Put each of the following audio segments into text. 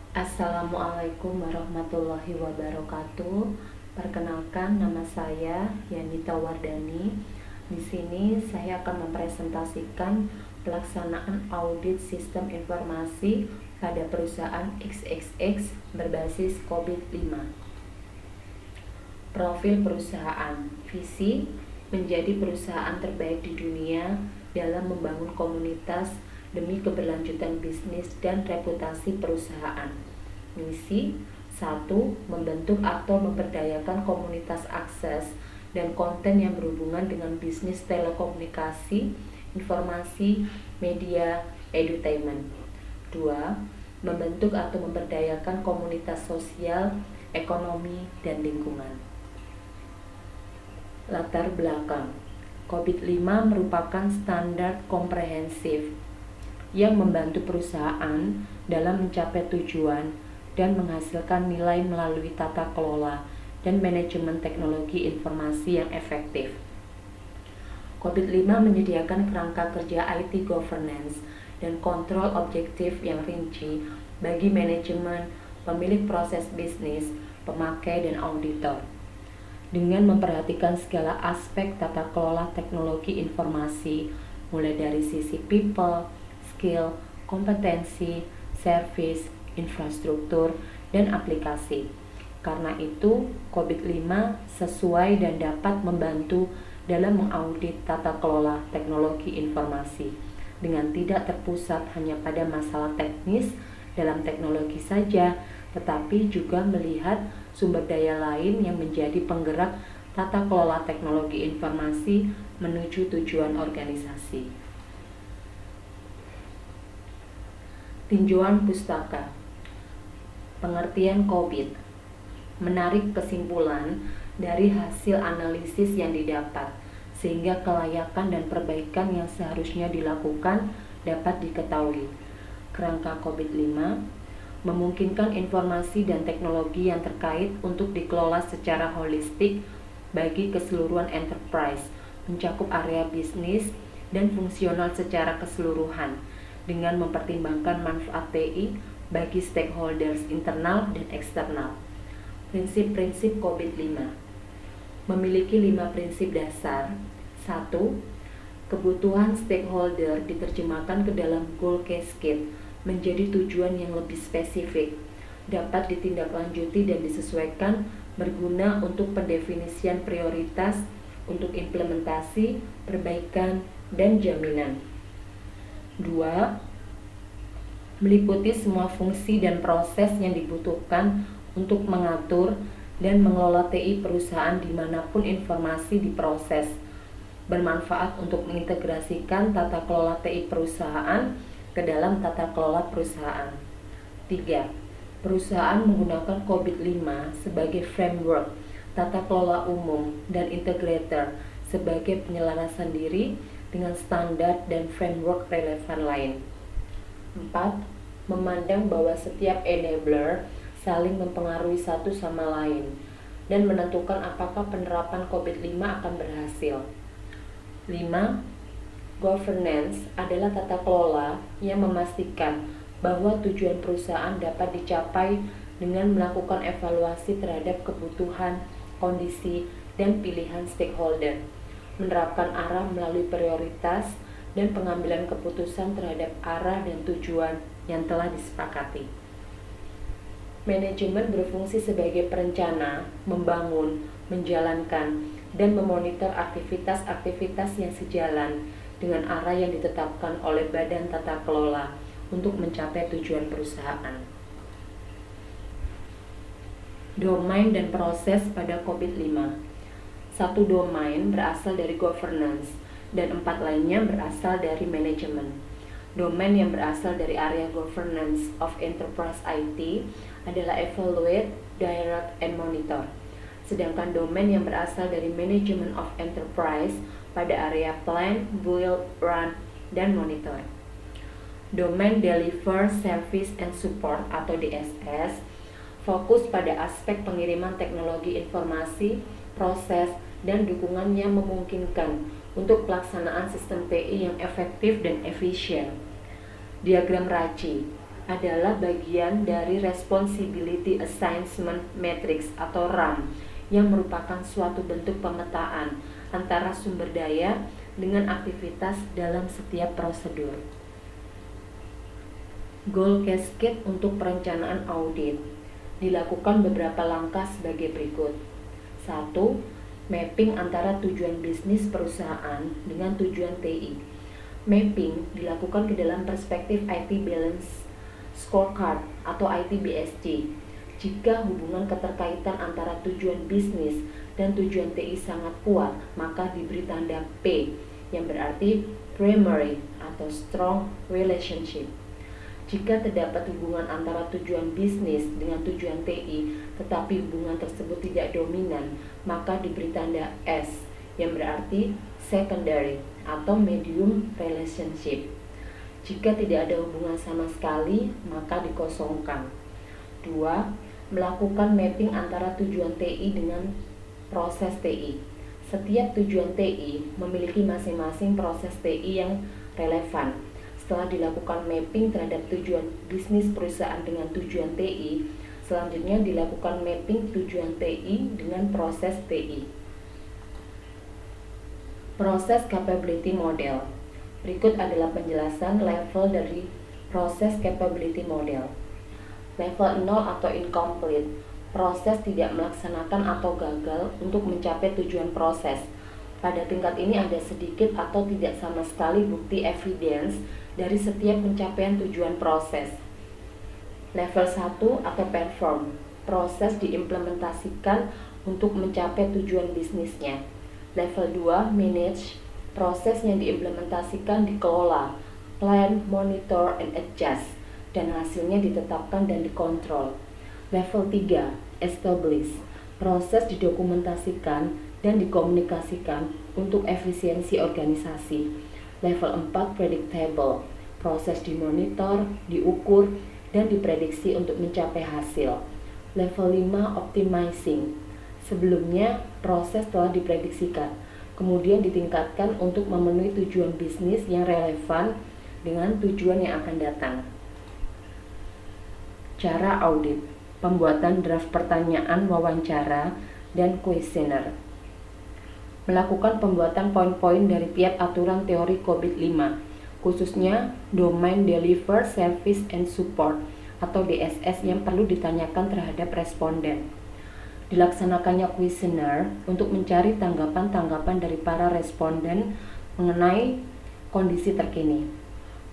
Assalamualaikum warahmatullahi wabarakatuh. Perkenalkan, nama saya Yanita Wardani. Di sini saya akan mempresentasikan pelaksanaan audit sistem informasi pada perusahaan XXX berbasis COVID-5. Profil perusahaan. Visi: menjadi perusahaan terbaik di dunia dalam membangun komunitas demi keberlanjutan bisnis dan reputasi perusahaan. Misi: 1. Membentuk atau memberdayakan komunitas akses dan konten yang berhubungan dengan bisnis telekomunikasi, informasi, media, edutainment. 2. Membentuk atau memberdayakan komunitas sosial, ekonomi, dan lingkungan. Latar belakang. COVID-5 merupakan standar komprehensif yang membantu perusahaan dalam mencapai tujuan dan menghasilkan nilai melalui tata kelola dan manajemen teknologi informasi yang efektif. COVID-5 menyediakan kerangka kerja IT governance dan kontrol objektif yang rinci bagi manajemen, pemilik proses bisnis, pemakai, dan auditor. Dengan memperhatikan segala aspek tata kelola teknologi informasi, mulai dari sisi people, skill, kompetensi, service, infrastruktur, dan aplikasi. Karena itu, COVID-5 sesuai dan dapat membantu dalam mengaudit tata kelola teknologi informasi dengan tidak terpusat hanya pada masalah teknis dalam teknologi saja, tetapi juga melihat sumber daya lain yang menjadi penggerak tata kelola teknologi informasi menuju tujuan organisasi. Tinjauan pustaka. Pengertian COVID. Menarik kesimpulan dari hasil analisis yang didapat, sehingga kelayakan dan perbaikan yang seharusnya dilakukan dapat diketahui. Kerangka COVID-5 memungkinkan informasi dan teknologi yang terkait untuk dikelola secara holistik bagi keseluruhan enterprise, mencakup area bisnis dan fungsional secara keseluruhan, dengan mempertimbangkan manfaat TI bagi stakeholders internal dan eksternal. Prinsip-prinsip COVID-5 memiliki 5 prinsip dasar. 1. Kebutuhan stakeholder diterjemahkan ke dalam goal cascade menjadi tujuan yang lebih spesifik, dapat ditindaklanjuti dan disesuaikan, berguna untuk pendefinisian prioritas untuk implementasi, perbaikan, dan jaminan. 2. Meliputi semua fungsi dan proses yang dibutuhkan untuk mengatur dan mengelola TI perusahaan dimanapun informasi diproses, bermanfaat untuk mengintegrasikan tata kelola TI perusahaan ke dalam tata kelola perusahaan. 3. Perusahaan menggunakan COVID-5 sebagai framework, tata kelola umum, dan integrator sebagai penyelarasan diri dengan standar dan framework relevan lain. 4. Memandang bahwa setiap enabler saling mempengaruhi satu sama lain dan menentukan apakah penerapan COVID-5 akan berhasil. 5. Governance adalah tata kelola yang memastikan bahwa tujuan perusahaan dapat dicapai dengan melakukan evaluasi terhadap kebutuhan, kondisi, dan pilihan stakeholder, menerapkan arah melalui prioritas, dan pengambilan keputusan terhadap arah dan tujuan yang telah disepakati. Manajemen berfungsi sebagai perencana, membangun, menjalankan, dan memonitor aktivitas-aktivitas yang sejalan dengan arah yang ditetapkan oleh Badan Tata Kelola untuk mencapai tujuan perusahaan. Domain dan proses pada COVID-5. 1 domain berasal dari governance dan 4 lainnya berasal dari manajemen. Domain yang berasal dari area governance of enterprise IT adalah evaluate, direct, and monitor. Sedangkan domain yang berasal dari manajemen of enterprise pada area plan, build, run, dan monitor. Domain deliver, service, and support atau DSS fokus pada aspek pengiriman teknologi informasi, proses, dan dukungan yang memungkinkan untuk pelaksanaan sistem TI yang efektif dan efisien. Diagram Raci. adalah bagian dari Responsibility Assessment Matrix atau RAM yang merupakan suatu bentuk pemetaan antara sumber daya dengan aktivitas dalam setiap prosedur. Goal Cascade untuk perencanaan audit dilakukan beberapa langkah sebagai berikut. 1. Mapping antara tujuan bisnis perusahaan dengan tujuan TI. Mapping dilakukan ke dalam perspektif IT Balance Scorecard atau ITBSC. Jika hubungan keterkaitan antara tujuan bisnis dan tujuan TI sangat kuat, maka diberi tanda P yang berarti primary atau strong relationship. Jika terdapat hubungan antara tujuan bisnis dengan tujuan TI, tetapi hubungan tersebut tidak dominan, maka diberi tanda S yang berarti secondary atau medium relationship. Jika tidak ada hubungan sama sekali, maka dikosongkan. 2. Melakukan mapping antara tujuan TI dengan proses TI. Setiap tujuan TI memiliki masing-masing proses TI yang relevan. Setelah dilakukan mapping terhadap tujuan bisnis perusahaan dengan tujuan TI, selanjutnya dilakukan mapping tujuan TI dengan proses TI. Proses Capability Model. Berikut adalah penjelasan level dari proses Capability Model. Level 0 atau incomplete, proses tidak melaksanakan atau gagal untuk mencapai tujuan proses. Pada tingkat ini ada sedikit atau tidak sama sekali bukti evidence dari setiap pencapaian tujuan proses. Level 1 atau perform, proses diimplementasikan untuk mencapai tujuan bisnisnya. Level 2 manage, proses yang diimplementasikan dikelola, plan, monitor, and adjust, dan hasilnya ditetapkan dan dikontrol. Level 3 establish, proses didokumentasikan dan dikomunikasikan untuk efisiensi organisasi. Level 4 predictable, proses dimonitor, diukur, dan diprediksi untuk mencapai hasil. Level 5 optimizing, sebelumnya proses telah diprediksikan, kemudian ditingkatkan untuk memenuhi tujuan bisnis yang relevan dengan tujuan yang akan datang. Cara audit, pembuatan draft pertanyaan wawancara dan kuesioner. Melakukan pembuatan poin-poin dari tiap aturan teori COVID-5, khususnya Domain Deliver Service and Support atau DSS yang perlu ditanyakan terhadap responden. Dilaksanakannya kuesioner untuk mencari tanggapan-tanggapan dari para responden mengenai kondisi terkini.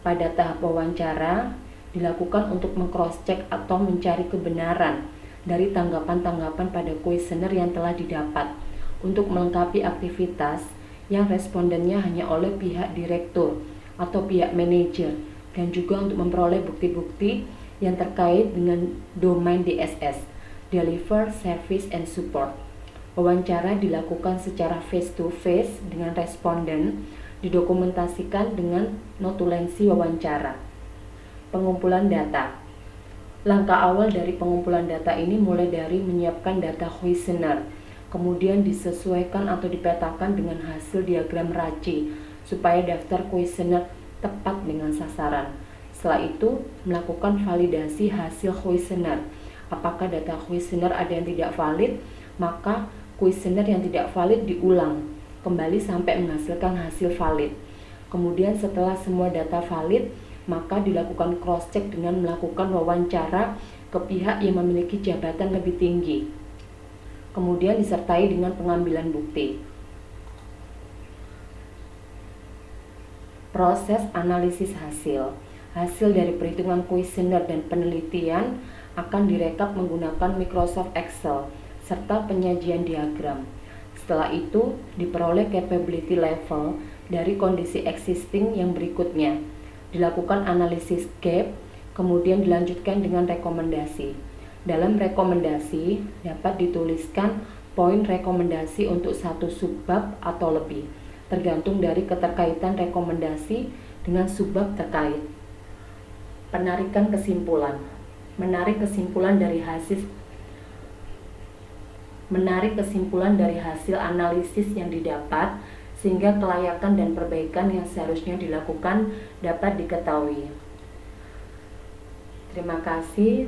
Pada tahap wawancara, dilakukan untuk meng-cross-check atau mencari kebenaran dari tanggapan-tanggapan pada kuesioner yang telah didapat untuk melengkapi aktivitas yang respondennya hanya oleh pihak direktur atau pihak manajer, dan juga untuk memperoleh bukti-bukti yang terkait dengan domain DSS. Deliver Service and Support. Wawancara dilakukan secara face-to-face dengan responden, didokumentasikan dengan notulensi wawancara. Pengumpulan data. Langkah awal dari pengumpulan data ini mulai dari menyiapkan data kuesioner, kemudian disesuaikan atau dipetakan dengan hasil diagram RACI supaya daftar kuesioner tepat dengan sasaran. Setelah itu, melakukan validasi hasil kuesioner. Apakah data kuesioner ada yang tidak valid, maka kuesioner yang tidak valid diulang kembali sampai menghasilkan hasil valid. Kemudian setelah semua data valid, maka dilakukan cross-check dengan melakukan wawancara ke pihak yang memiliki jabatan lebih tinggi. Kemudian disertai dengan pengambilan bukti. Proses analisis hasil. Hasil dari perhitungan kuesioner dan penelitian akan direkap menggunakan Microsoft Excel serta penyajian diagram. Setelah itu, diperoleh capability level dari kondisi existing yang berikutnya. Dilakukan analisis gap, kemudian dilanjutkan dengan rekomendasi. Dalam rekomendasi dapat dituliskan poin rekomendasi untuk satu subbab atau lebih, tergantung dari keterkaitan rekomendasi dengan subbab terkait. Penarikan kesimpulan. Menarik kesimpulan dari hasil analisis yang didapat sehingga kelayakan dan perbaikan yang seharusnya dilakukan dapat diketahui. Terima kasih.